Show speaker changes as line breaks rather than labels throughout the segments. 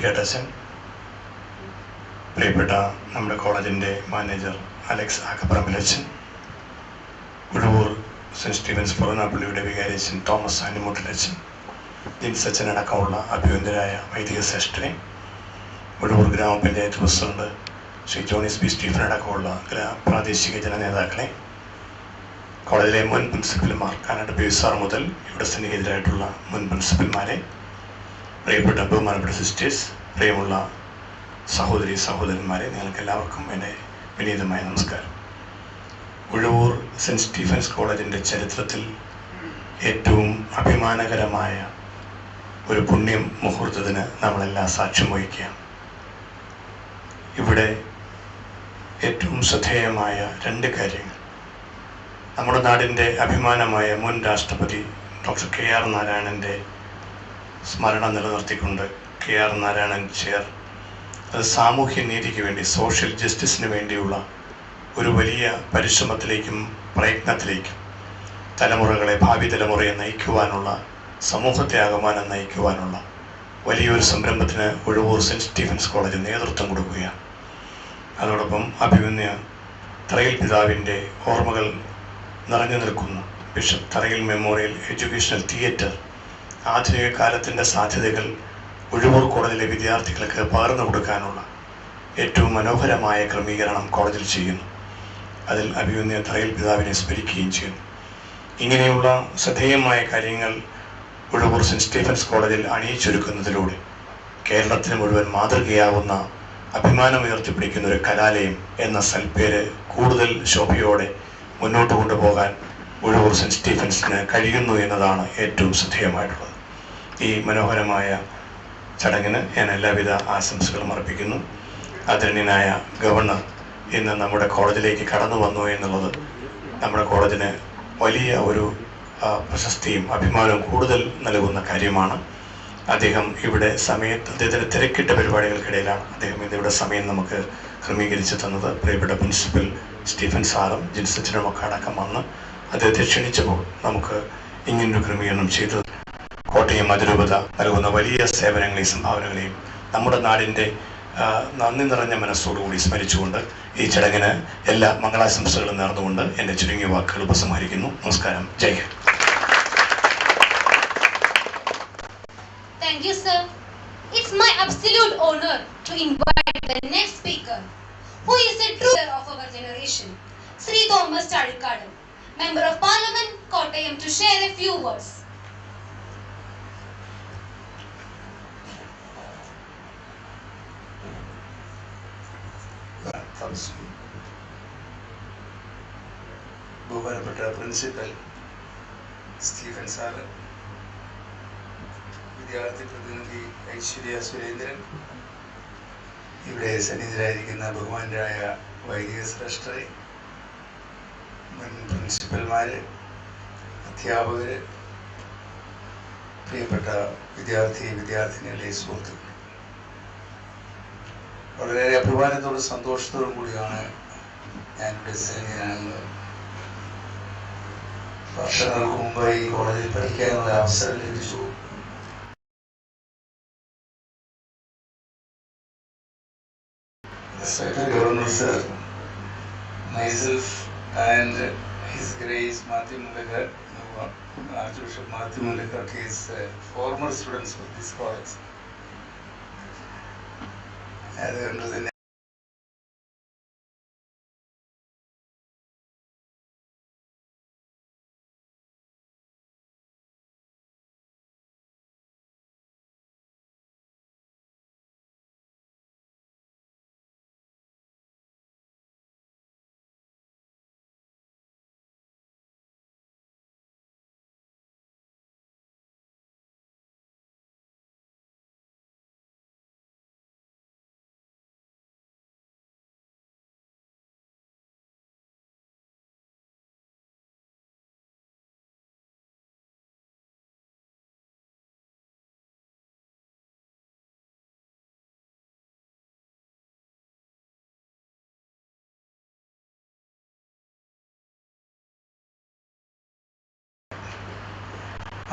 സേവിയറ്റേറ്റച്ചൻ, പ്രിയപ്പെട്ട നമ്മുടെ കോളേജിൻ്റെ മാനേജർ അലക്സ് ആക്കപ്പറമ്പിലച്ചൻ, ഉഴവൂർ സെൻറ്റ് സ്റ്റീഫൻസ് പുറനാപ്പള്ളിയുടെ വികാരിയച്ചൻ തോമസ് ആനിമുട്ടിലച്ചൻ, ജിൻസച്ചൻ അടക്കമുള്ള അഭിവന്ദരായ വൈദിക ശ്രേഷ്ഠനെ, Uzhavoor Grama Panchayat president Sri Jonis B Stephen അടക്കമുള്ള പ്രാദേശിക ജനനേതാക്കളെ, കോളേജിലെ മുൻ പ്രിൻസിപ്പൽമാർ കാനഡ പി സാർ മുതൽ ഇവിടെ സന്നിഹിതരായിട്ടുള്ള മുൻ പ്രിൻസിപ്പൽമാരെ, പ്രിയപ്പെട്ട ബഹുമാനപ്പെട്ട സിസ്റ്റേഴ്സ്, പ്രിയമുള്ള സഹോദരി സഹോദരന്മാരെ, നിങ്ങൾക്ക് എല്ലാവർക്കും എൻ്റെ വിനീതമായ നമസ്കാരം. ഉഴവൂർ സെൻറ്റ് സ്റ്റീഫൻസ് കോളേജിൻ്റെ ചരിത്രത്തിൽ ഏറ്റവും അഭിമാനകരമായ ഒരു പുണ്യം മുഹൂർത്തത്തിന് നമ്മളെല്ലാം സാക്ഷ്യം വഹിക്കുകയാണ്. ഇവിടെ ഏറ്റവും ശ്രദ്ധേയമായ രണ്ട് കാര്യങ്ങൾ. നമ്മുടെ നാടിൻ്റെ അഭിമാനമായ മുൻ രാഷ്ട്രപതി ഡോക്ടർ KR നാരായണൻ്റെ സ്മരണ നിലനിർത്തിക്കൊണ്ട് KR നാരായണൻ ചെയർ, അത് സാമൂഹ്യ നീതിക്ക് വേണ്ടി, സോഷ്യൽ ജസ്റ്റിസിന് വേണ്ടിയുള്ള ഒരു വലിയ പരിശ്രമത്തിലേക്കും പ്രയത്നത്തിലേക്കും ഭാവി തലമുറയെ നയിക്കുവാനുള്ള, സമൂഹത്തെ ആകമാനം നയിക്കുവാനുള്ള വലിയൊരു സംരംഭത്തിന് ഉഴവൂർ സെൻറ്റ് സ്റ്റീഫൻസ് കോളേജ് നേതൃത്വം കൊടുക്കുകയാണ്. അതോടൊപ്പം അഭിമന്യ തറയിൽ പിതാവിൻ്റെ ഓർമ്മകൾ നിറഞ്ഞു നിൽക്കുന്ന ബിഷപ്പ് തറയിൽ മെമ്മോറിയൽ എഡ്യൂക്കേഷണൽ തിയേറ്റർ, ആധുനിക കാലത്തിൻ്റെ സാധ്യതകൾ ഉഴവൂർ കോളേജിലെ വിദ്യാർത്ഥികൾക്ക് പകർന്നു കൊടുക്കാനുള്ള ഏറ്റവും മനോഹരമായ ക്രമീകരണം കോളേജിൽ ചെയ്യുന്നു. അതിൽ അഭിമന്യ തറയിൽ പിതാവിനെ സ്മരിക്കുകയും ചെയ്യുന്നു. ഇങ്ങനെയുള്ള ശ്രദ്ധേയമായ കാര്യങ്ങൾ ഉഴവൂർ സെൻറ്റ് സ്റ്റീഫൻസ് കോളേജിൽ അണിയിച്ചൊരുക്കുന്നതിലൂടെ കേരളത്തിന് മുഴുവൻ മാതൃകയാവുന്ന, അഭിമാനമുയർത്തിപ്പിടിക്കുന്ന ഒരു കലാലയം എന്ന സൽപ്പേര് കൂടുതൽ ശോഭയോടെ മുന്നോട്ട് കൊണ്ടുപോകാൻ ഉഴവൂർ സെൻറ്റ് സ്റ്റീഫൻസിന് കഴിയുന്നു എന്നതാണ് ഏറ്റവും ശ്രദ്ധേയമായിട്ടുള്ളത്. ഈ മനോഹരമായ ചടങ്ങിന് ഞാൻ എല്ലാവിധ ആശംസകളും അർപ്പിക്കുന്നു. ആദരണീയനായ ഗവർണർ ഇന്ന് നമ്മുടെ കോളേജിലേക്ക് കടന്നു വന്നു എന്നുള്ളത് നമ്മുടെ കോളേജിന് വലിയ ഒരു പ്രശസ്തിയും അഭിമാനവും കൂടുതൽ നൽകുന്ന കാര്യമാണ്. അദ്ദേഹം ഇവിടെ അദ്ദേഹത്തിൻ്റെ തിരക്കിട്ട പരിപാടികൾക്കിടയിലാണ് അദ്ദേഹം ഇന്നിവിടെ സമയം നമുക്ക് ക്രമീകരിച്ച് തന്നത്. പ്രിയപ്പെട്ട പ്രിൻസിപ്പൽ സ്റ്റീഫൻ സാറും ജിൻസച്ചനുമൊക്കെ അടക്കം വന്ന് അദ്ദേഹത്തെ ക്ഷണിച്ചപ്പോൾ നമുക്ക് ഇങ്ങനൊരു ക്രമീകരണം ചെയ്തത് കോട്ടയം അതിരൂപത നൽകുന്ന വലിയ സേവനങ്ങളെയും സംഭാവനകളെയും നമ്മുടെ നാടിൻ്റെ നന്ദി നിറഞ്ഞ മനസ്സോടുകൂടി സ്മരിച്ചുകൊണ്ട് ഈ ചടങ്ങിന് എല്ലാ മംഗളാശംസകളും നേർന്നുകൊണ്ട് എൻ്റെ ചുരുങ്ങിയ വാക്കുകൾ ഉപസംഹരിക്കുന്നു. നമസ്കാരം. ജയ് Hind.
Thank you, sir. It's my absolute honor to invite the next speaker, who is a true leader of our generation, Sri Thomas Chazhikkadan, Member of Parliament, Kottayam, to share a few words.
Thapaswi, ബഹുമാനപ്പെട്ട principal Stephen sir, വിദ്യാർത്ഥി പ്രതിനിധി ഐശ്വര്യ സുരേന്ദ്രൻ, ഇവിടെ സന്നിഹിതരായിരിക്കുന്ന ബഹുമാനരായ വൈദിക ശ്രേഷ്ഠരെ, മുൻ പ്രിൻസിപ്പൽമാർ, അധ്യാപകർ, പ്രിയപ്പെട്ട വിദ്യാർത്ഥിനികളെ, സുഹൃത്തുക്കൾ, വളരെയേറെ അഭിമാനത്തോടും സന്തോഷത്തോടും കൂടിയാണ് ഞാനിവിടെ സന്നിഹിതനാകുന്നത്. വർഷങ്ങൾക്ക് മുമ്പ് ഈ കോളേജിൽ പഠിക്കാനുള്ള അവസരം ലഭിച്ചു. Respected Governor Sir, myself and His Grace Mathew Moolakkat, Archbishop Mathew Moolakkat, is former students of this college. അതുകൊണ്ട് തന്നെ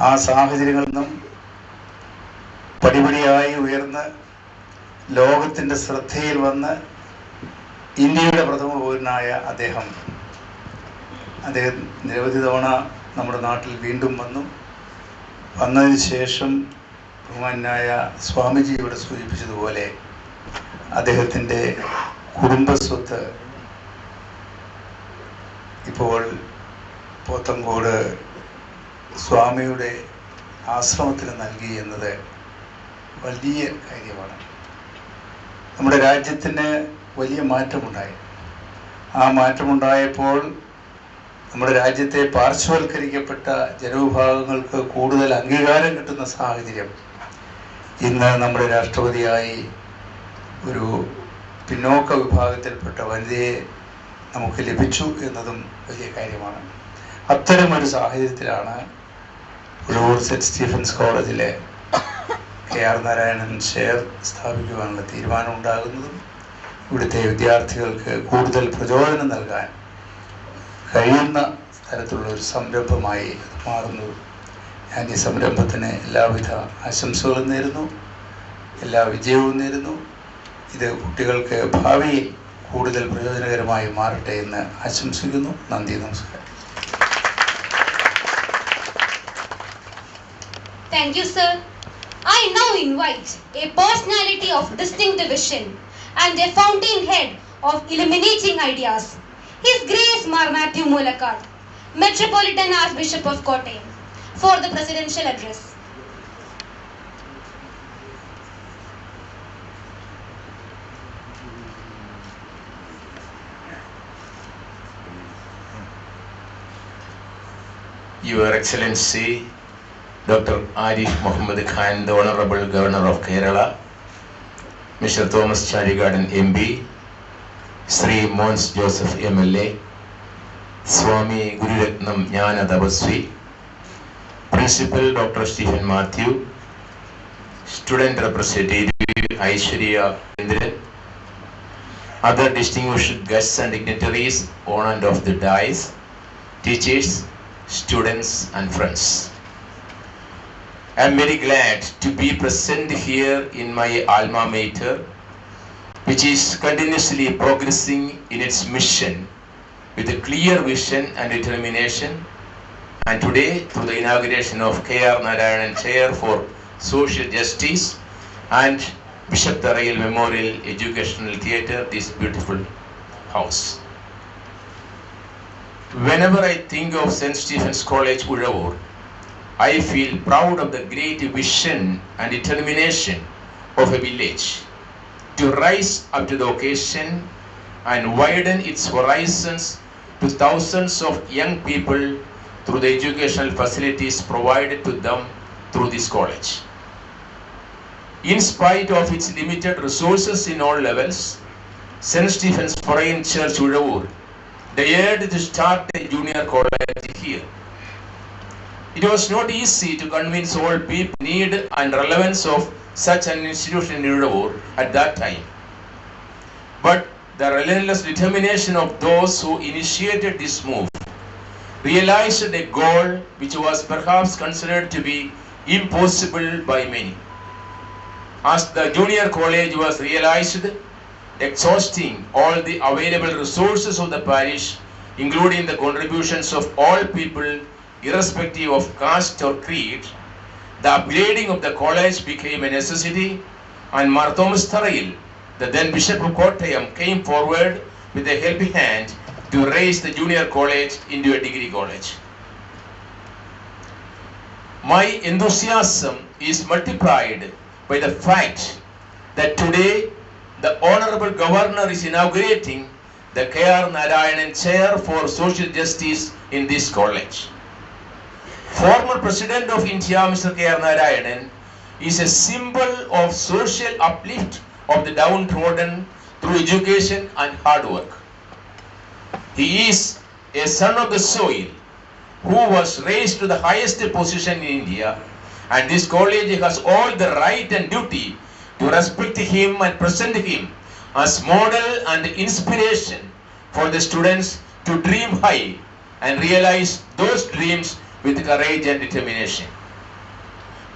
ആ സാഹചര്യങ്ങളിൽ നിന്നും പടിപടിയായി ഉയർന്ന് ലോകത്തിൻ്റെ ശ്രദ്ധയിൽ വന്ന് ഇന്ത്യയുടെ പ്രഥമ പൗരനായ അദ്ദേഹം നിരവധി തവണ നമ്മുടെ നാട്ടിൽ വീണ്ടും വന്നതിന് ശേഷം ബഹുമാനായ സ്വാമിജി ഇവിടെ സൂചിപ്പിച്ചതുപോലെ അദ്ദേഹത്തിൻ്റെ കുടുംബസ്വത്ത് ഇപ്പോൾ പോത്തങ്കോട് സ്വാമിയുടെ ആശ്രമത്തിന് നൽകി എന്നത് വലിയ കാര്യമാണ്. നമ്മുടെ രാജ്യത്തിന് വലിയ മാറ്റമുണ്ടായി. ആ മാറ്റമുണ്ടായപ്പോൾ നമ്മുടെ രാജ്യത്തെ പാർശ്വവൽക്കരിക്കപ്പെട്ട ജനവിഭാഗങ്ങൾക്ക് കൂടുതൽ അംഗീകാരം കിട്ടുന്ന സാഹചര്യം ഇന്ന് നമ്മുടെ രാഷ്ട്രപതിയായി ഒരു പിന്നോക്ക വിഭാഗത്തിൽപ്പെട്ട വനിതയെ നമുക്ക് ലഭിച്ചു എന്നതും വലിയ കാര്യമാണ്. അത്തരമൊരു സാഹചര്യത്തിലാണ് ഉഴവൂർ സെൻറ്റ് സ്റ്റീഫൻസ് കോളേജിലെ KR നാരായണൻ ചെയർ സ്ഥാപിക്കുവാനുള്ള തീരുമാനമുണ്ടാകുന്നതും ഇവിടുത്തെ വിദ്യാർത്ഥികൾക്ക് കൂടുതൽ പ്രചോദനം നൽകാൻ കഴിയുന്ന തരത്തിലുള്ള ഒരു സംരംഭമായി മാറുന്നു. ഞാൻ ഈ സംരംഭത്തിന് എല്ലാവിധ ആശംസകളും നേരുന്നു, എല്ലാ വിജയവും നേരുന്നു. ഇത് കുട്ടികൾക്ക് ഭാവിയിൽ കൂടുതൽ പ്രയോജനകരമായി മാറട്ടെ എന്ന് ആശംസിക്കുന്നു. നന്ദി, നമസ്കാരം.
Thank you, sir. I now invite a personality of distinct vision and a fountainhead of illuminating ideas, His Grace Mar Mathew Moolakkat, Metropolitan Archbishop of Kottayam, for the presidential address.
Your Excellency, Dr. ARIF Muhammad Khan, the Honorable Governor of Kerala, Mr. Thomas Chazhikkadan MB, Sri Mons Joseph MLA, Swami Gururethnam Jnana Thapaswi, Principal Dr. Stephen Mathew, Student Representative Aiswarya, other distinguished guests and dignitaries on and off the dais, teachers, students and friends. I am very glad to be present here in my alma mater, which is continuously progressing in its mission with a clear vision and determination. And today, through the inauguration of KR Narayanan Chair for Social Justice and Bishop Tharayil Memorial Educational Theatre, this beautiful house. Whenever I think of St. Stephen's College, Uzhavoor, I feel proud of the great vision and determination of a village to rise up to the occasion and widen its horizons to thousands of young people through the educational facilities provided to them through this college. In spite of its limited resources in all levels, St. Stephen's Foreign Church, Uzhavoor, dared to start a junior college here. It was not easy to convince all people need and relevance of such an institution in Uzhavoor at that time. But the relentless determination of those who initiated this move realized a goal which was perhaps considered to be impossible by many. As the junior college was realized, exhausting all the available resources of the parish, including the contributions of all people, irrespective of caste or creed, the upgrading of the college became a necessity, and Mar Thomas Tharayil, the then Bishop of Kottayam, came forward with a helping hand to raise the junior college into a degree college. My enthusiasm is multiplied by the fact that today the Honorable Governor is inaugurating the KR Narayanan Chair for Social Justice in this college. Former President of India, Mr. KR Narayanan, is a symbol of social uplift of the downtrodden through education and hard work. He is a son of the soil who was raised to the highest position in India, and this college has all the right and duty to respect him and present him as model and inspiration for the students to dream high and realize those dreams with courage and determination.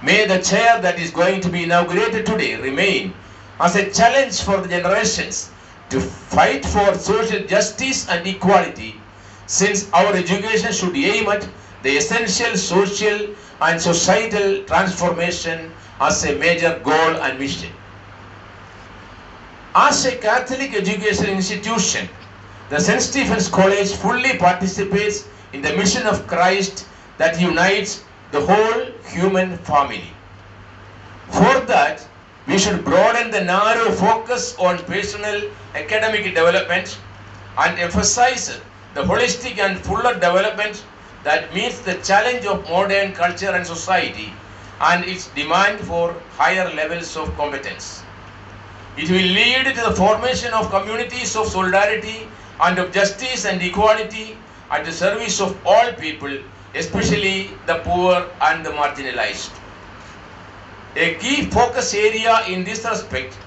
May the chair that is going to be inaugurated today remain as a challenge for the generations to fight for social justice and equality, since our education should aim at the essential social and societal transformation as a major goal and mission. As a Catholic education institution, the St. Stephen's College fully participates in the mission of Christ that unites the whole human family. For that, we should broaden the narrow focus on personal academic development and emphasize the holistic and fuller development that meets the challenge of modern culture and society and its demand for higher levels of competence. It will lead to the formation of communities of solidarity and of justice and equality at the service of all people, especially the poor and the marginalized. A key focus area in this respect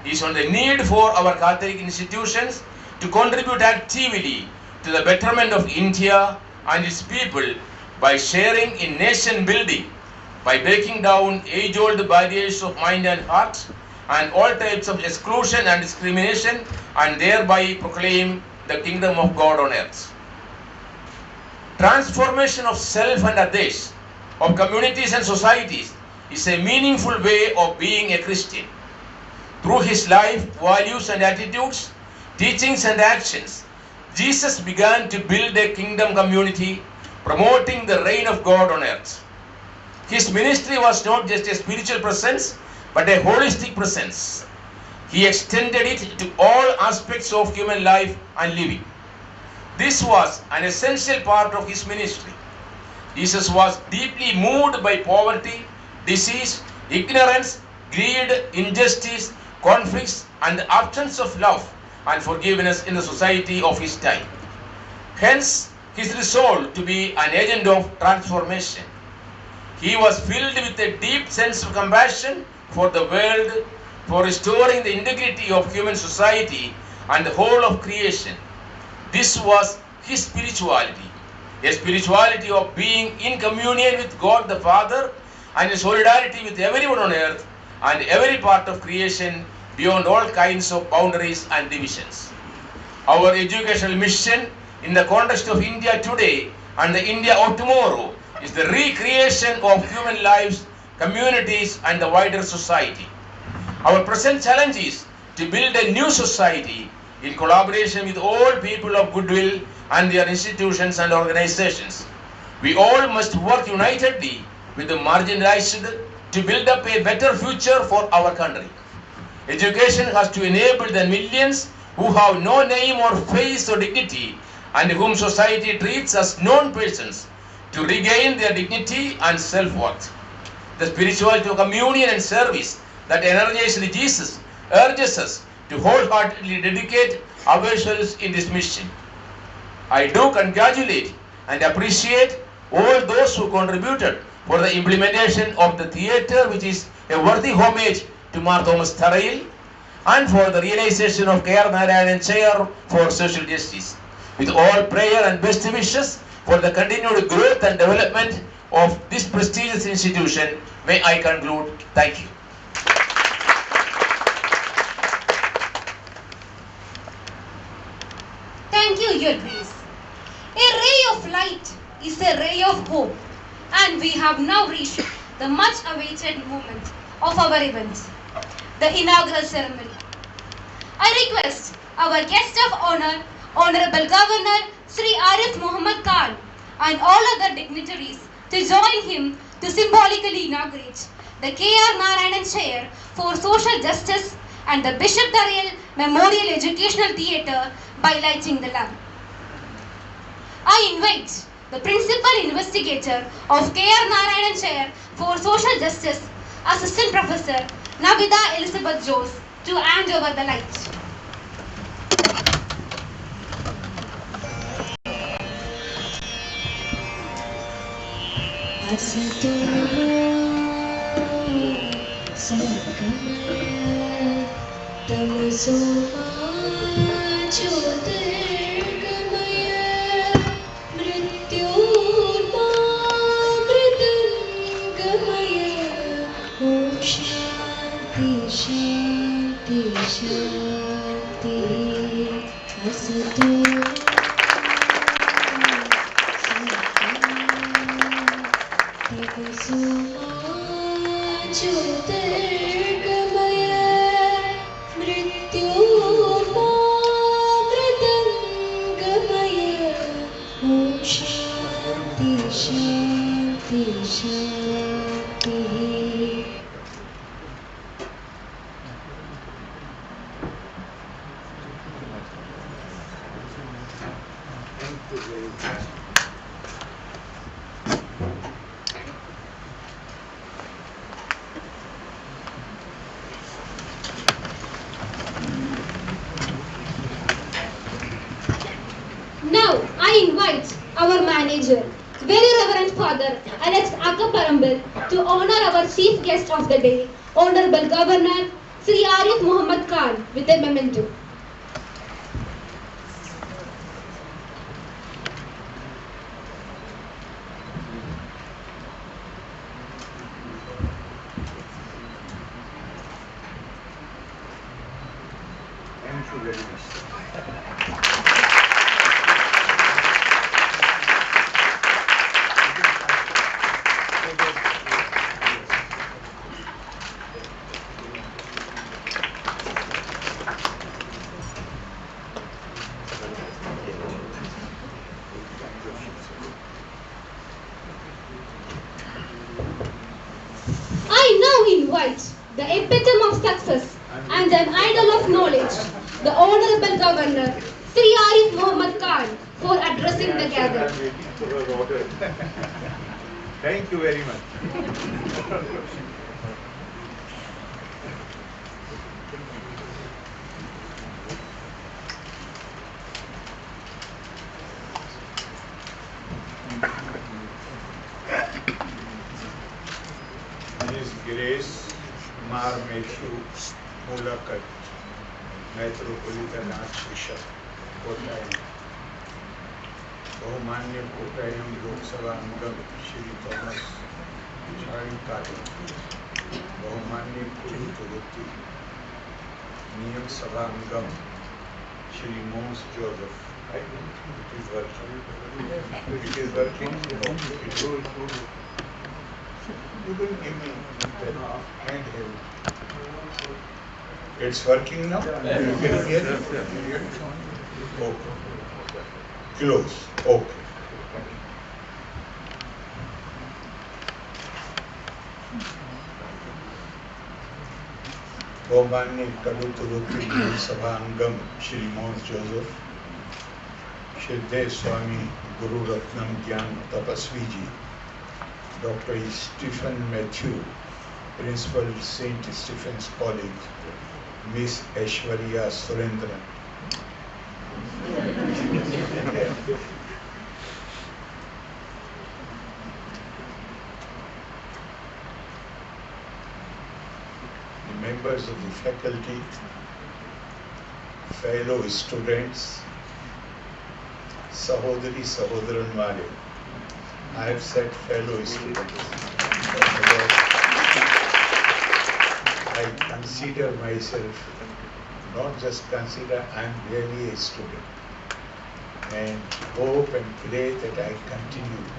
is on the need for our Catholic institutions to contribute actively to the betterment of India and its people by sharing in nation building, by breaking down age-old barriers of mind and heart and all types of exclusion and discrimination, and thereby proclaim the kingdom of God on earth. Transformation of self and others, of communities and societies, is a meaningful way of being a Christian. Through his life, values and attitudes, teachings and actions, Jesus began to build a kingdom community, promoting the reign of God on earth. His ministry was not just a spiritual presence, but a holistic presence. He extended it to all aspects of human life and living. This was an essential part of his ministry. Jesus was deeply moved by poverty, disease, ignorance, greed, injustice, conflicts, and the absence of love and forgiveness in the society of his time. Hence, his resolve to be an agent of transformation. He was filled with a deep sense of compassion for the world, for restoring the integrity of human society and the whole of creation. This was his spirituality, a spirituality of being in communion with God the Father and in solidarity with everyone on earth and every part of creation beyond all kinds of boundaries and divisions. Our educational mission in the context of India today and the India of tomorrow is the recreation of human lives, communities, and the wider society. Our present challenge is to build a new society in collaboration with all people of goodwill and their institutions and organizations. We all must work unitedly with the marginalized to build up a better future for our country. Education has to enable the millions who have no name or face or dignity and whom society treats as non-persons to regain their dignity and self-worth. The spirituality of communion and service that energizes Jesus urges us to wholeheartedly dedicate ourselves in this mission. I do congratulate and appreciate all those who contributed for the implementation of the theatre, which is a worthy homage to Thomas Tharayil, and for the realization of K.R. Narayanan Chair for Social Justice. With all prayer and best wishes for the continued growth and development of this prestigious institution, may I conclude. Thank you.
Thank you, Your Grace. A ray of light is a ray of hope, and we have now reached the much-awaited moment of our event, the inaugural ceremony. I request our guest of honor, Honorable Governor Sri ARIF Muhammad Khan, and all other dignitaries to join him to symbolically inaugurate the K.R. Narayanan Chair for Social Justice and the Bishop Tharayil Memorial Educational Theatre by lighting the lamp. I invite the Principal Investigator of K.R. Narayanan Chair for Social Justice, Assistant Professor Navida Elizabeth Jose, to hand over the light.
Om Shanti Shanti
Now, I invite our manager, Very Reverend Father Alex Akapparambil, to honor our chief guest of the day, Honorable Governor Sri ARIF Mohammed Khan, with a memento.
Thank you very much.
I now invite the epitome of success and an idol of knowledge, the Honorable Governor Sri ARIF Mohammed Khan, for addressing the gathering.
Thank you very much. His Grace Mathew, Moolakkat, Metropolitan Archbishop, Kottayam, बहुमान्य कोट्टायम लोकसभा अंगम Shri Thomas Chazhhikkadan, बहुमान्य Kaduthuruthy, Niyama सभा अंगम Shri Mons Joseph. It is working. It is working. You will give me hand held. It's working now? You can hear it? Okay. Close. Okay. बहुमान्य Kaduthuruthy सभा अंगम Shri Mons Joseph, श्रद्धेय स्वामी Gururethnam ज्ञान Thapaswi ji, Dr. Stephen Mathew, Principal St. Stephen's College, Miss Aiswarya Surendran. The members of the faculty, fellow students, Sahodari Sahodran Mare. I have said fellow students. I consider myself, not just consider, I am really a student. And hope and pray that I continue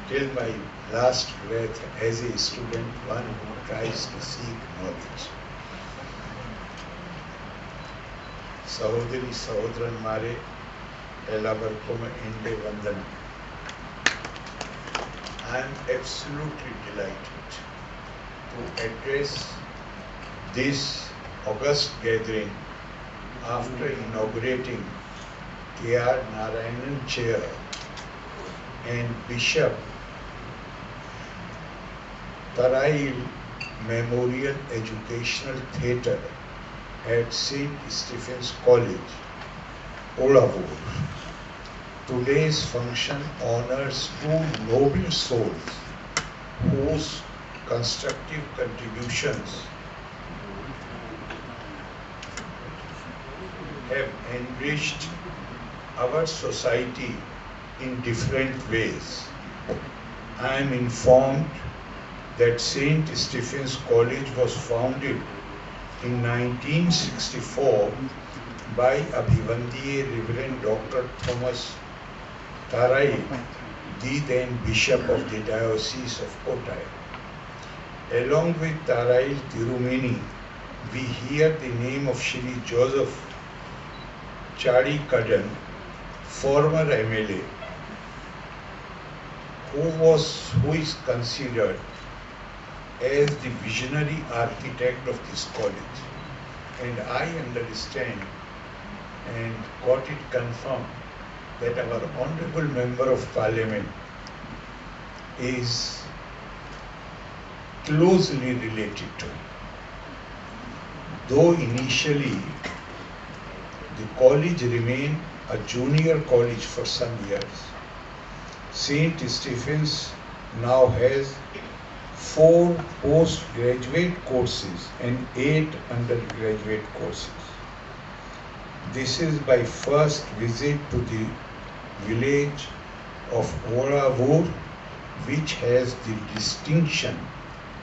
till my last breath as a student, one who tries to seek knowledge. Sahodari Sahodran Mare, Elabarkoma Inde Vandana. I am absolutely delighted to address this august gathering after inaugurating A.R. Narayanan Chair and Bishop Tharayil Memorial Educational Theatre at St. Stephen's College, Uzhavoor. Today's function honors two noble souls whose constructive contributions have enriched our society in different ways. I am informed that St. Stephen's College was founded in 1964 by Abhivandiye Reverend Dr. Thomas Tharayil, the then Bishop of the Diocese of Kottayam. Along with Tharayil Tirumeni, we hear the name of Shri Joseph Chazhikkadan, former MLA, who is considered as the visionary architect of this college. And I understand and got it confirmed that our Honorable Member of Parliament is closely related to him. Though initially the college remained a junior college for some years, St. Stephen's now has 4 postgraduate courses and 8 undergraduate courses. This is my first visit to the village of Uzhavoor, which has the distinction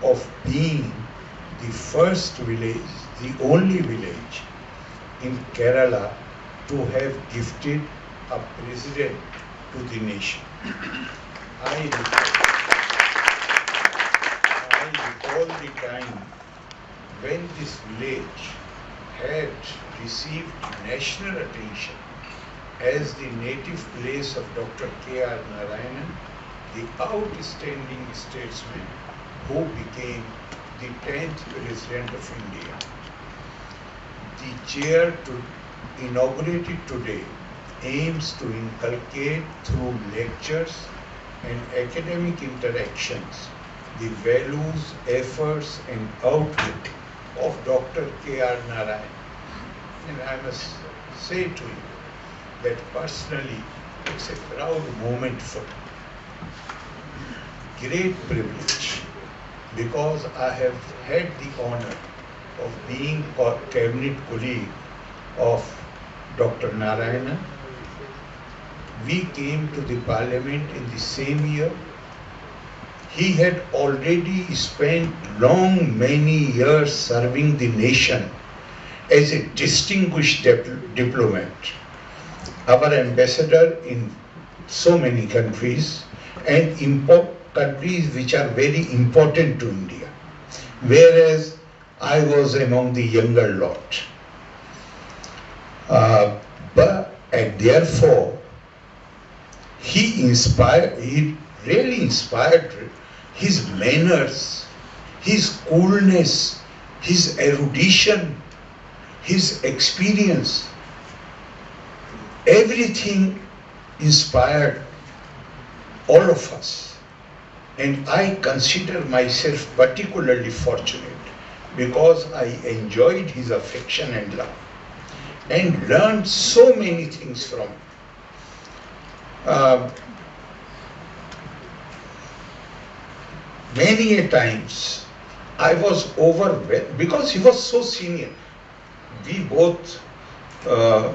of being the first village, the only village in Kerala to have gifted a president to the nation. I recall the time when this village had received national attention as the native place of Dr. K.R. Narayanan, the outstanding statesman who became the 10th President of India. The chair inaugurated today aims to inculcate through lectures and academic interactions the values, efforts and outlook of Dr. K.R. Narayanan. And I must say to you that personally it's a proud moment for me. Great privilege, because I have had the honor of being a cabinet colleague of Dr. Narayanan. We came to the parliament in the same year. He had already spent many years serving the nation as a distinguished diplomat, our ambassador in so many countries and countries which are very important to India, whereas I was among the younger lot. And therefore, he really inspired his manners, his coolness, his erudition, his experience. Everything inspired all of us. And I consider myself particularly fortunate because I enjoyed his affection and love and learned so many things from him. Many a times I was overwhelmed because he was so senior. We both were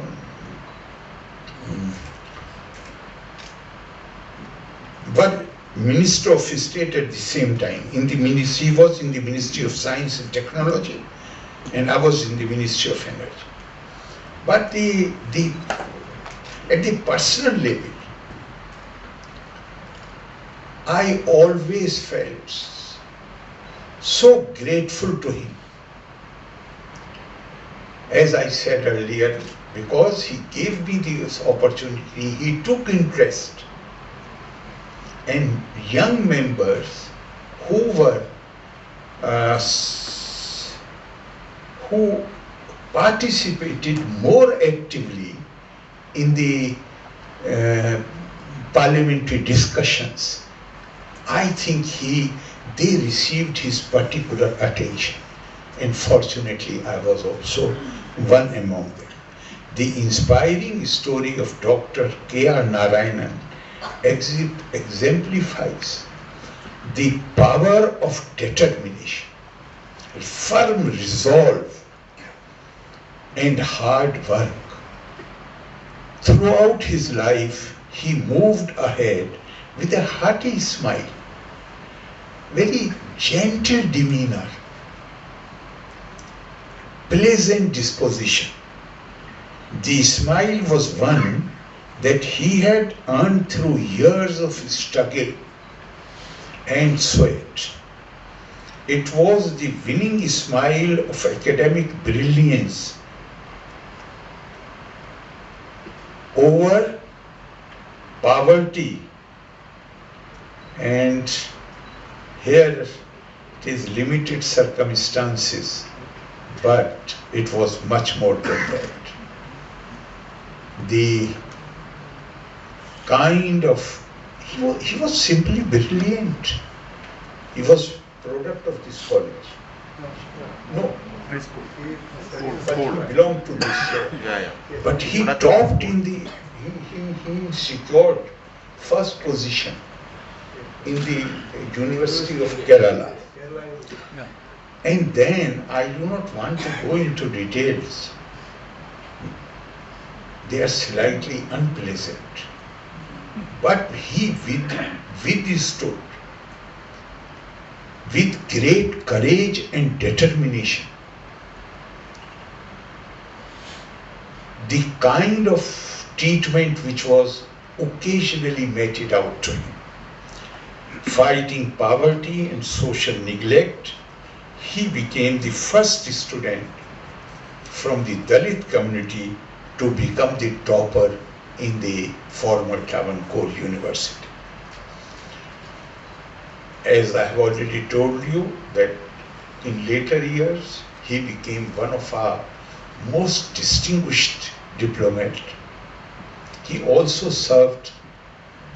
Minister of State at the same time. He was in the Ministry of Science and Technology and I was in the Ministry of Energy. But at the personal level, I always felt so grateful to him. As I said earlier, because he gave me this opportunity, he took interest. And young members who participated more actively in the parliamentary discussions, I think they received his particular attention. And fortunately, I was also one among them. The inspiring story of Dr. K.R. Narayanan exemplifies the power of determination, firm resolve, and hard work. Throughout his life, he moved ahead with a hearty smile, very gentle demeanor, pleasant disposition. The smile was one that he had earned through years of struggle and sweat. It was the winning smile of academic brilliance over poverty, and here it is limited circumstances, but it was much more than that. The kind of, he was simply brilliant. He was product of this college. No. But he belonged to this. But he topped in the, he secured first position in the University of Kerala. And then, I do not want to go into details. They are slightly unpleasant. But he withstood with great courage and determination the kind of treatment which was occasionally meted out to him. Fighting poverty and social neglect, he became the first student from the Dalit community to become the topper in the former Travancore University. As I have already told you, that in later years he became one of our most distinguished diplomats. He also served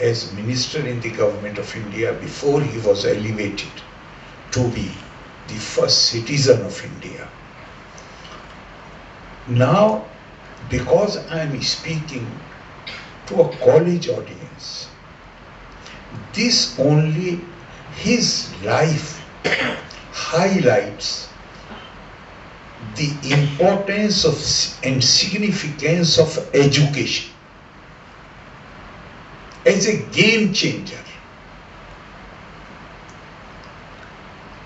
as minister in the government of India before he was elevated to be the first citizen of India. Now, because I am speaking to a college audience, this only, his life highlights the importance of and significance of education as a game changer.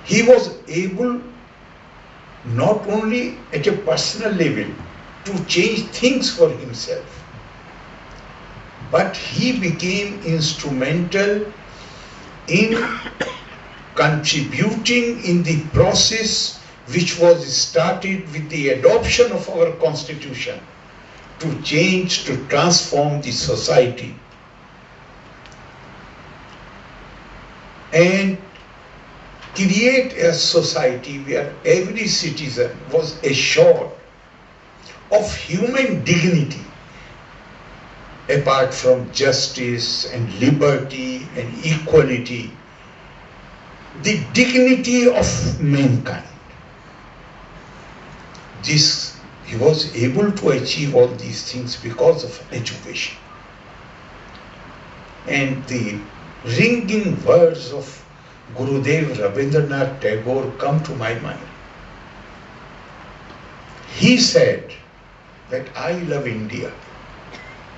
He was able not only at a personal level to change things for himself, but he became instrumental in contributing in the process which was started with the adoption of our constitution to change, to transform the society and create a society where every citizen was assured of human dignity apart from justice and liberty and equality, the dignity of mankind. This, he was able to achieve all these things because of education. And the ringing words of Gurudev Rabindranath Tagore come to my mind. He said that I love India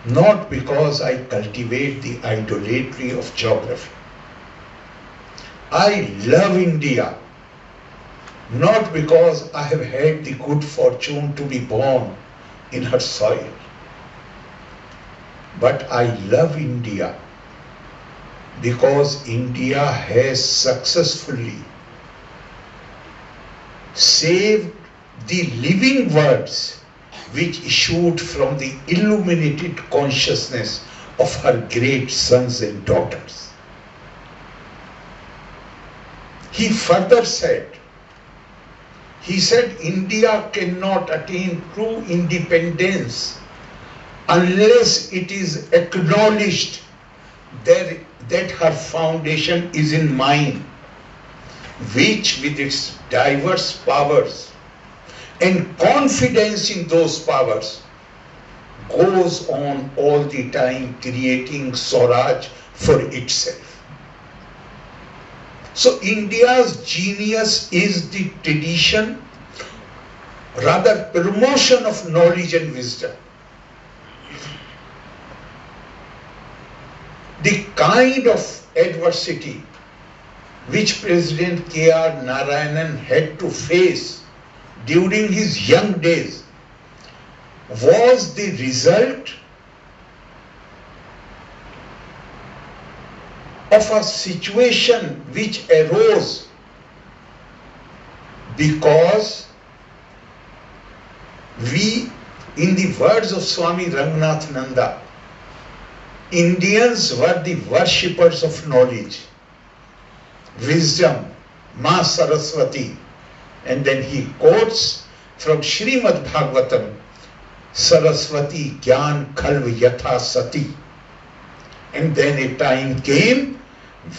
not because I cultivate the idolatry of geography. I love India not because I have had the good fortune to be born in her soil, but I love India because India has successfully saved the living words which issued from the illuminated consciousness of her great sons and daughters. He further said, India cannot attain true independence unless it is acknowledged that her foundation is in mind, which with its diverse powers and confidence in those powers goes on all the time creating Swaraj for itself. So India's genius is the tradition, rather promotion of knowledge and wisdom. The kind of adversity which President K.R. Narayanan had to face during his young days was the result of a situation which arose because we, in the words of Swami Ranganathananda, Indians were the worshippers of knowledge, wisdom, Ma Saraswati. And then he quotes from Srimad Bhagavatam, Saraswati Gyan Khalv Yatha Sati. And then a time came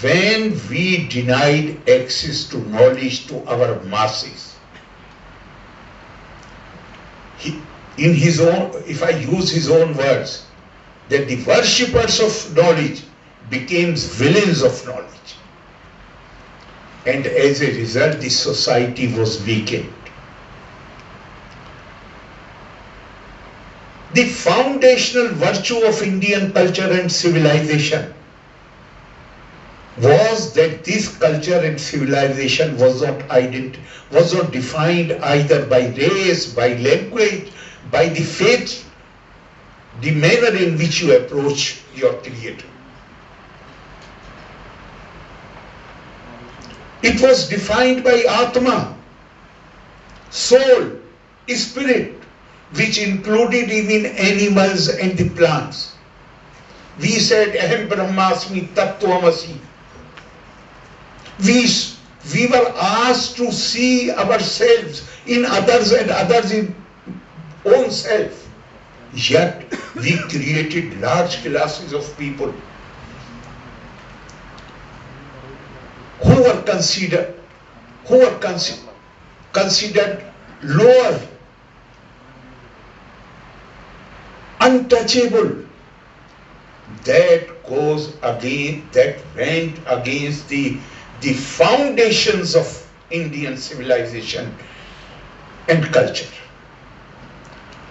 when we denied access to knowledge to our masses. In his own, if I use his own words, that the worshippers of knowledge became villains of knowledge. And as a result, the society was weakened. The foundational virtue of Indian culture and civilization was that this culture and civilization was not defined either by race, by language, by the faith, the manner in which you approach your Creator. It was defined by Atma, soul, spirit, which included even animals and the plants. We said, Aham Brahmasmi Tattvamasi. We were asked to see ourselves in others and others in own self. Yet we created large classes of people who were considered lower, untouchable. That went against the foundations of Indian civilization and culture.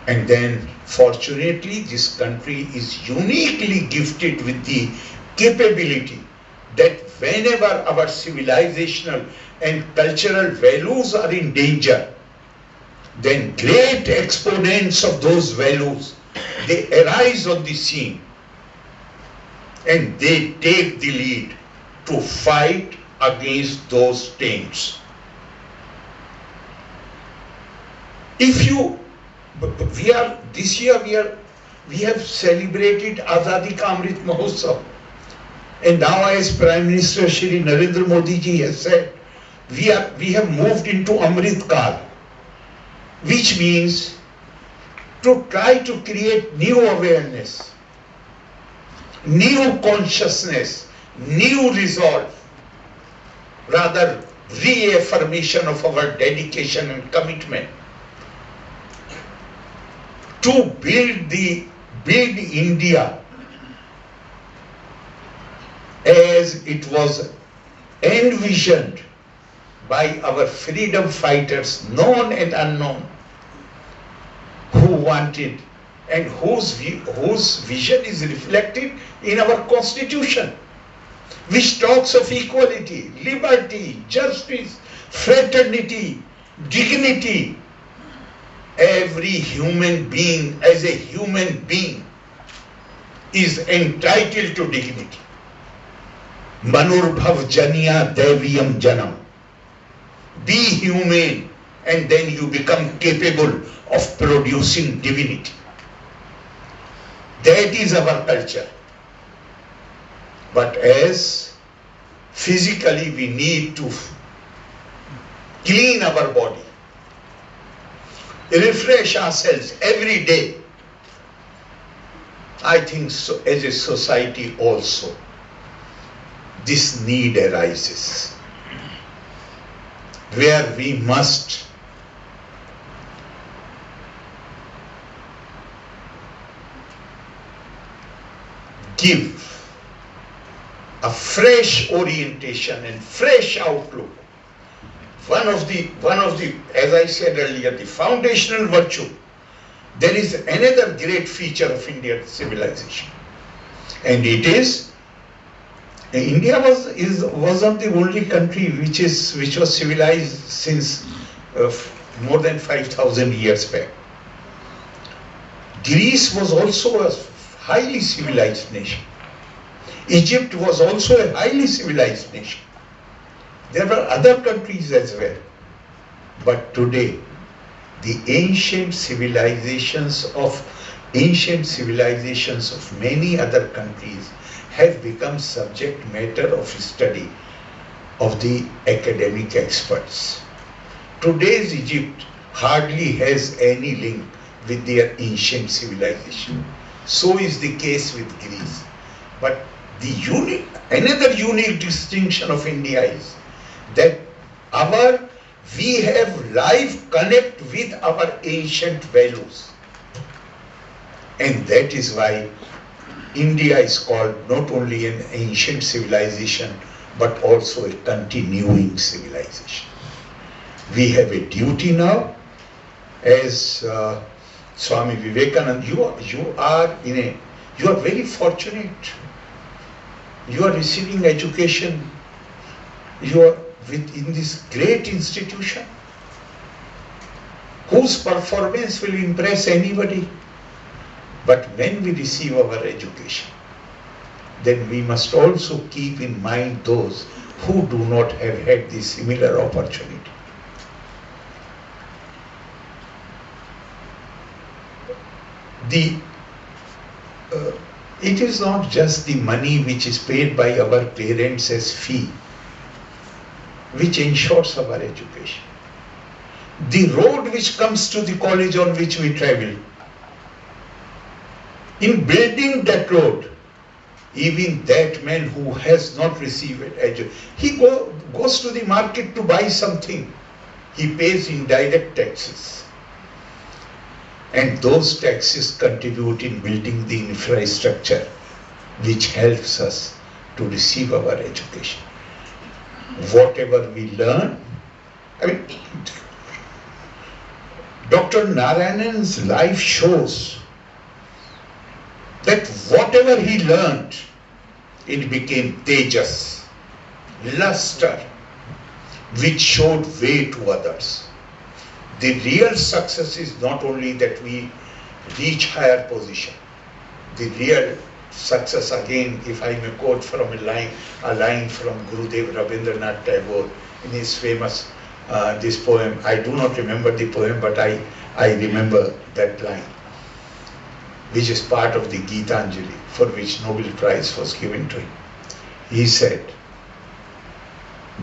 And then, fortunately, this country is uniquely gifted with the capability that whenever our civilizational and cultural values are in danger, then great exponents of those values, they arise on the scene and they take the lead to fight against those taints. This year we have celebrated Azadi Ka Amrit Mahotsav. And now, as Prime Minister Shri Narendra Modi ji has said, we have moved into Amrit Kal, which means to try to create new awareness, new consciousness, new resolve, rather reaffirmation of our dedication and commitment to build India as it was envisioned by our freedom fighters, known and unknown, who wanted and whose vision is reflected in our constitution, which talks of equality, liberty, justice, fraternity, dignity. Every human being, as a human being, is entitled to dignity. Manurbhav Janiya Deviyam Janam. Be humane, and then you become capable of producing divinity. That is our culture. But as physically we need to clean our body, refresh ourselves every day, I think so, as a society also, this need arises, where we must give a fresh orientation and fresh outlook. One of the, as I said earlier, the foundational virtue. There is another great feature of Indian civilization, and it is India wasn't the only country which was civilized since more than 5,000 years back. Greece was also a highly civilized nation. Egypt was also a highly civilized nation. There were other countries as well. But today, the ancient civilizations of many other countries have become subject matter of study of the academic experts. Today's Egypt hardly has any link with their ancient civilization. So is the case with Greece. But another unique distinction of India is that we have life connect with our ancient values. And that is why India is called not only an ancient civilization, but also a continuing civilization. We have a duty now, as Swami Vivekananda, you are very fortunate. You are receiving education. You are in this great institution whose performance will impress anybody. But when we receive our education, then we must also keep in mind those who do not have had the similar opportunity. It is not just the money which is paid by our parents as fee which ensures our education. The road which comes to the college on which we travel, in building that road, even that man who has not received education, he goes to the market to buy something. He pays indirect taxes. And those taxes contribute in building the infrastructure which helps us to receive our education. Whatever we learn, Dr. Narayanan's life shows that whatever he learned, it became tejas, luster, which showed way to others. The real success is not only that we reach higher position. The real success, again, if I may quote from a line from Gurudev Rabindranath Tagore in his famous this poem. I do not remember the poem, but I remember that line, which is part of the Gitanjali, for which Nobel Prize was given to him. He said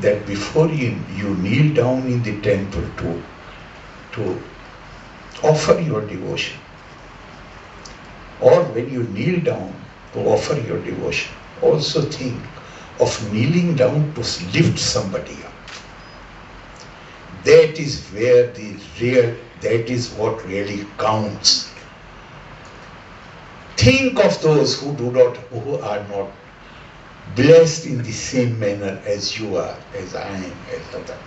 that before you kneel down in the temple to offer your devotion, or when you kneel down to offer your devotion, also think of kneeling down to lift somebody up. That is where that is what really counts. Think of those who are not blessed in the same manner as you are, as I am, as other.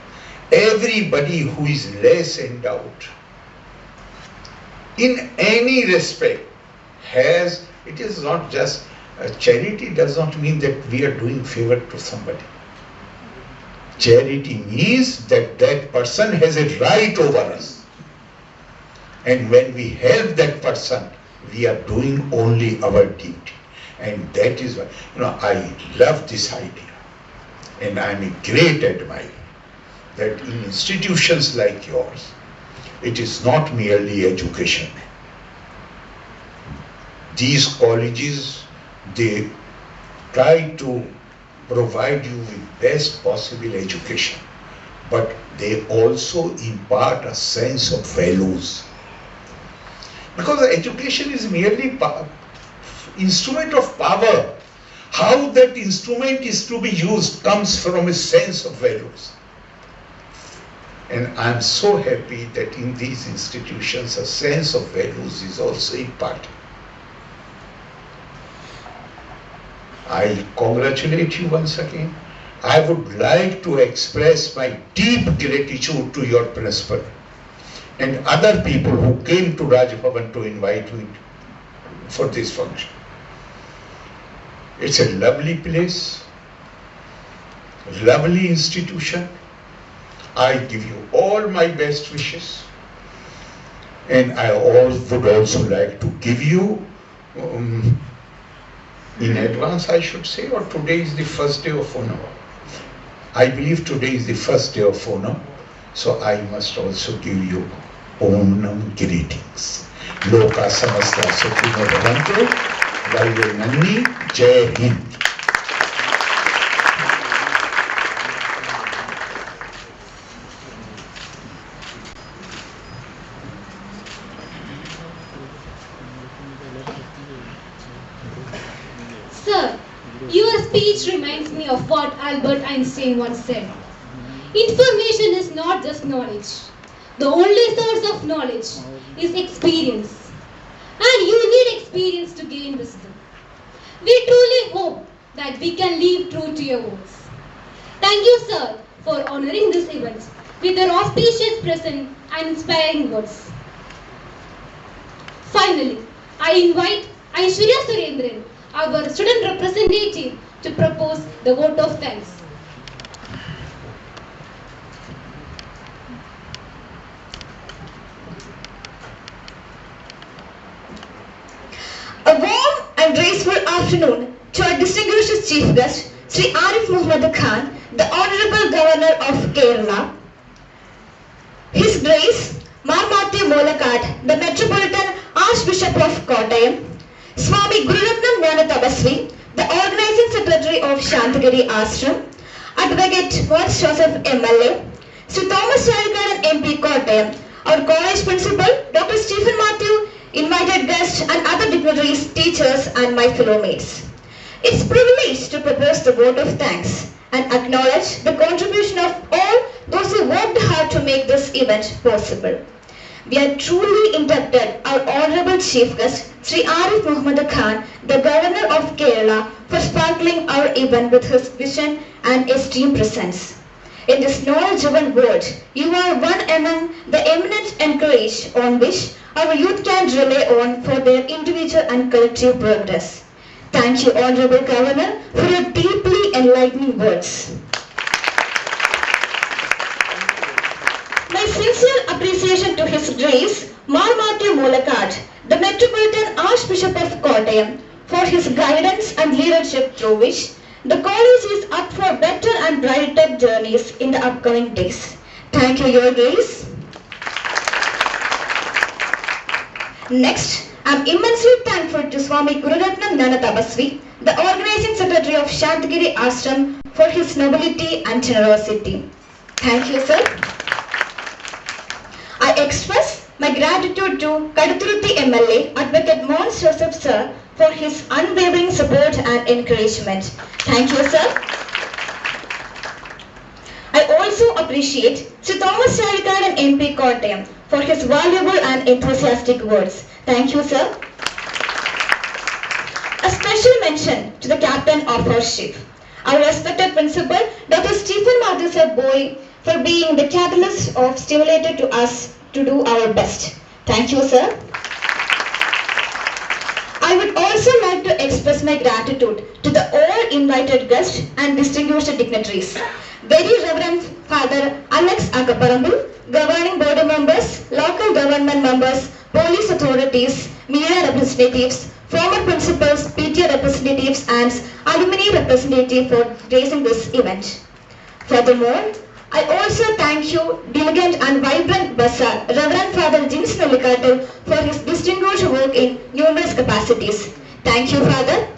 Everybody who is less endowed in any respect it is not just, charity does not mean that we are doing favor to somebody. Charity means that that person has a right over us. And when we help that person, we are doing only our duty. And that is why, I love this idea. And I am a great admirer that in institutions like yours, it is not merely education. These colleges, they try to provide you with best possible education, but they also impart a sense of values. Because education is merely instrument of power. How that instrument is to be used comes from a sense of values. And I am so happy that in these institutions a sense of values is also imparted. I congratulate you once again. I would like to express my deep gratitude to your principal and other people who came to Raj Bhavan to invite me for this function. It's a lovely place, lovely institution. I give you all my best wishes, and I would also like to give you, in advance I should say, or today is the first day of Onam. I believe today is the first day of Onam, so I must also give you Onam greetings. Loka samasta sukhino bhavantu, Valve Nanni, Jai Hind.
Sir, your speech reminds me of what Albert Einstein once said. Information is not just knowledge. The only source of knowledge is experience. And you need experience to gain wisdom. We truly hope that we can live true to your words. Thank you, sir, for honoring this event with your auspicious presence and inspiring words. Finally, I invite Aiswarya Surendran, our student representative, to propose the vote of thanks.
A warm and graceful afternoon to our distinguished chief guest, Sri ARIF Muhammad Khan, the Honorable Governor of Kerala, His Grace Mathew Moolakkat, the Metropolitan Archbishop of Kottayam, Swami Gururethnam Thapaswi, the Organizing Secretary of Santhigiri Ashram, Advocate Mons MLA, Sri Thomas Chazhikkadan MP Kottayam, our college principal, Dr. Stephen Mathew, invited guests and other dignitaries, teachers and my fellow mates. It's a privilege to propose the vote of thanks and acknowledge the contribution of all those who worked hard to make this event possible. We are truly indebted our Honorable Chief Guest, Sri ARIF Muhammad Khan, the Governor of Kerala, for sparkling our event with his vision and esteemed presence. In this knowledge-driven world, you are one among the eminent anchorage on which our youth can rely on for their individual and collective progress. Thank you, Honorable Governor, for your deeply enlightening words. My sincere appreciation to His Grace Mathew Moolakkat, the Metropolitan Archbishop of Kottayam, for his guidance and leadership through which the college is up for better and brighter journeys in the upcoming days. Thank you, Your Grace. Next, I am immensely thankful to Swami Gururethnam Thapaswi, the Organizing Secretary of Santhigiri Ashram, for his nobility and generosity. Thank you, sir. I express my gratitude to Kaduthuruthy MLA, Advocate Mons sir, for his unwavering support and encouragement. Thank you, sir. I also appreciate Sri Thomas Chazhikkadan MP Kottayam for his valuable and enthusiastic words. Thank you, sir. A special mention to the captain of our ship, our respected principal, Dr. Stephen Mathew Boy, for being the catalyst of stimulated to us to do our best. Thank you, sir. I would also like to express my gratitude to the all invited guests and distinguished dignitaries. Very Reverend Father Alex Akaparambu, governing body members, local government members, police authorities, media representatives, former principals, PTA representatives and alumni representatives for gracing this event. Furthermore, I also thank you, diligent and vibrant Bazaar, Reverend Father James Melikattu, for his distinguished work in numerous capacities. Thank you, Father.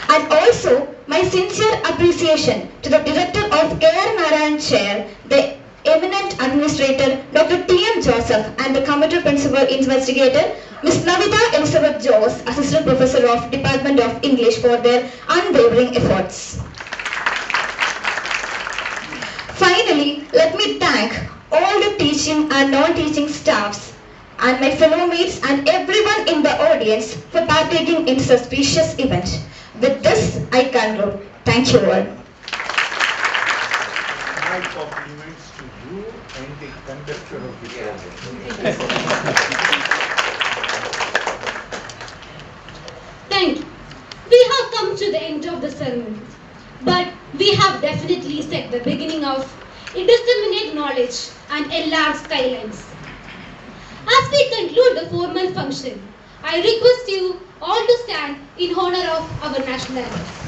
And also, my sincere appreciation to the Director of Narayanan Chair, the eminent Administrator, Dr. T.M. Joseph, and the Committee Principal Investigator, Ms. Navita Elizabeth Jose, Assistant Professor of Department of English, for their unwavering efforts. Finally, let me thank all the teaching and non-teaching staffs and my fellow mates and everyone in the audience for partaking in this auspicious event. With this, I conclude. Thank you all.
My compliments to you and the conductor of the program.
Thank you. We have come to the end of the ceremony, but we have definitely set the beginning of indiscriminate knowledge and enlarged skylines. As we conclude the formal function, I request you all to stand in honor of our national anthem.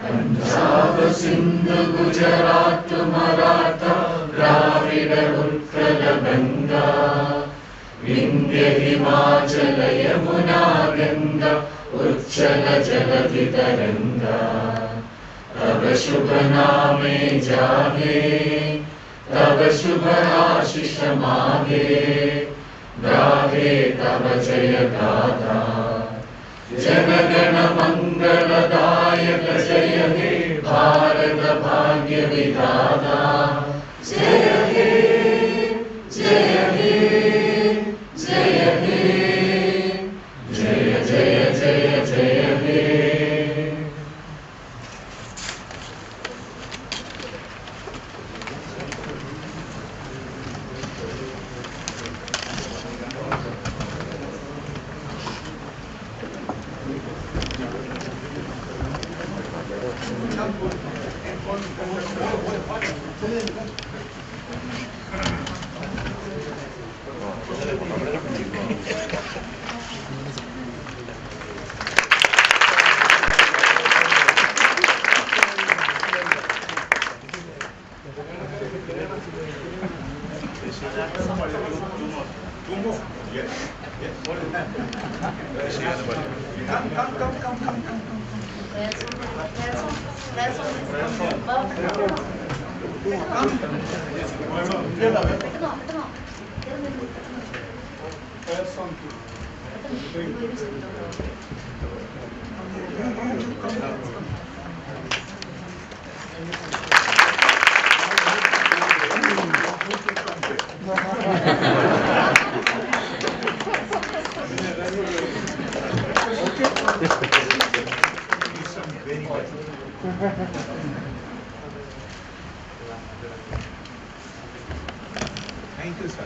Punjab Sindh Gujarat Maratha Dravid Utkal Ganga Vindhya Himachal Yamuna Ganga उच्चल जलधि तरंगा तब शुभ नामे जागे तब शुभ आशीष मागे गाहे तब जय गाथा जनगण मंगलदायक जय हे भारत भाग्य विधाता जय हे जय हे जय हे जय जय जय जय हे.
Thank you, sir.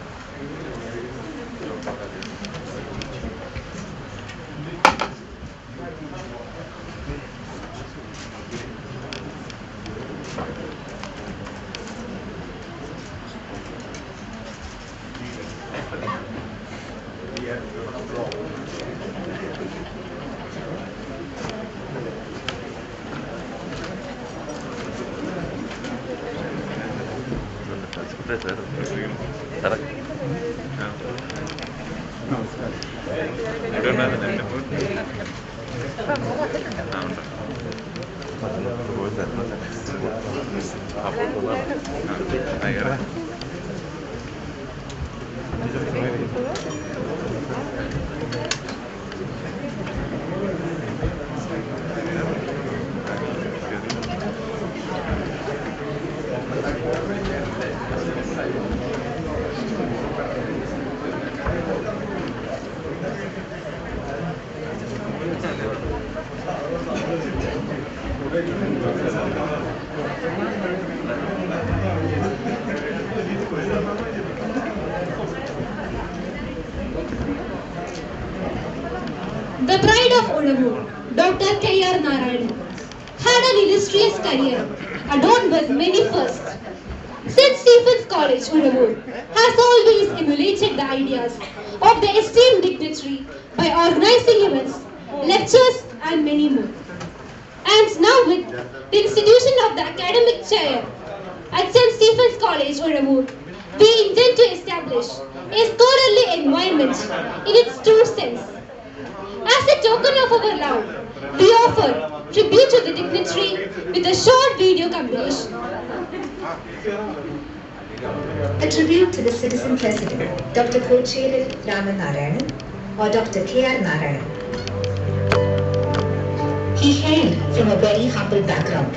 The pride of Uzhavoor, Dr. Narayanan, had an illustrious career adorned with many firsts. St. Stephen's College, Uzhavoor, has always emulated the ideas of the esteemed dignitary by organizing events, lectures and many more. And now with the institution of the academic chair at St. Stephen's College, Uzhavoor, we intend to establish a scholarly environment in its true sense. As a token of our love, we offer tribute to the dignitary with a short video compilation.
A tribute to the citizen president, Dr. Kottayam Narayanan or Dr. K.R. Narayanan. He hailed from a very humble background.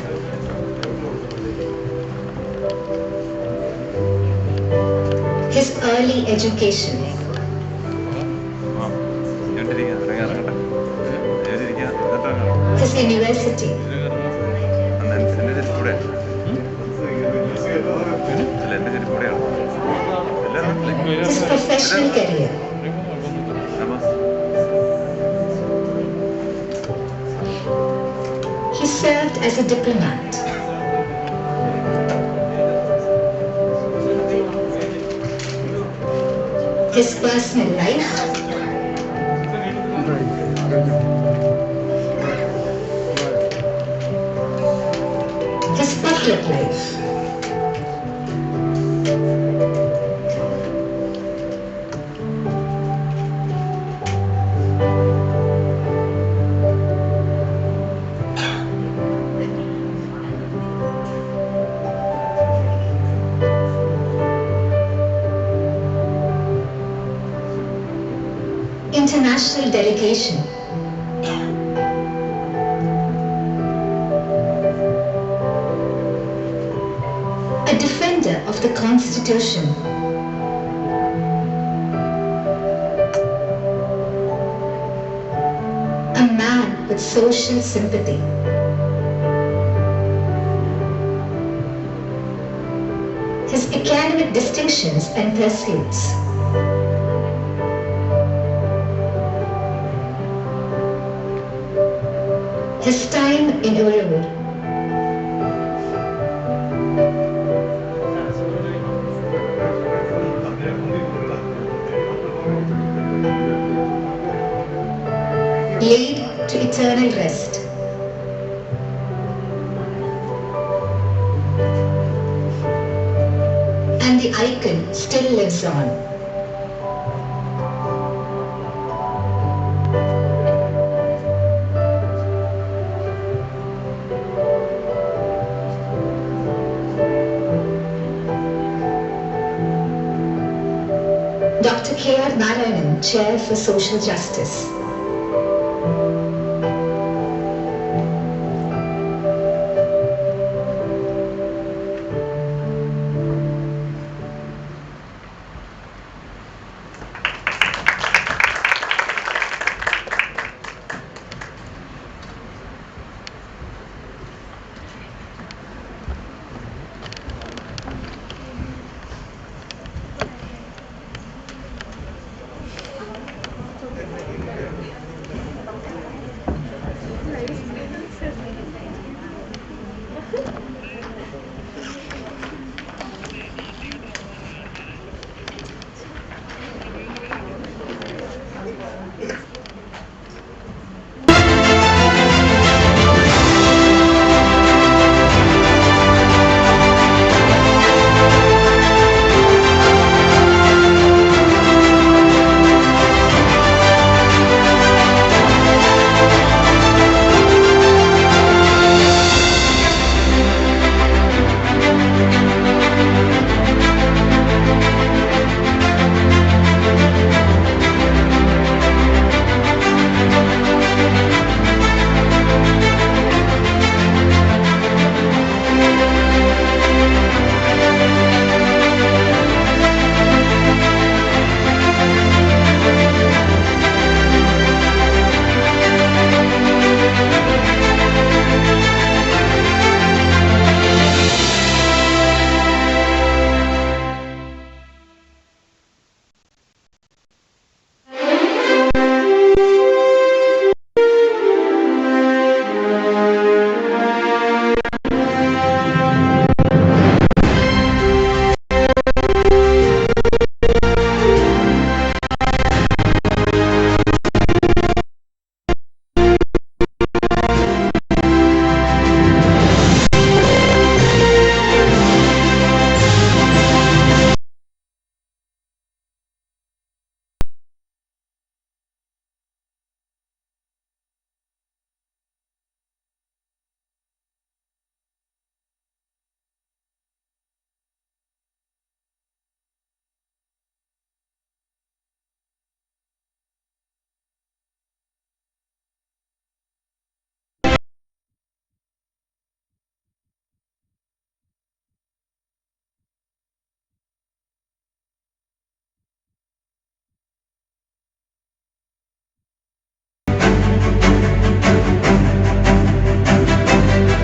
His early education, his university, his profession, professional career. He served as a diplomat. His personal life, his public life. International delegation. A defender of the Constitution. A man with social sympathy. His academic distinctions and pursuits. His time in Uzhavoor. Laid to eternal rest. And the icon still lives on. Dr. Narayanan, Chair for Social Justice.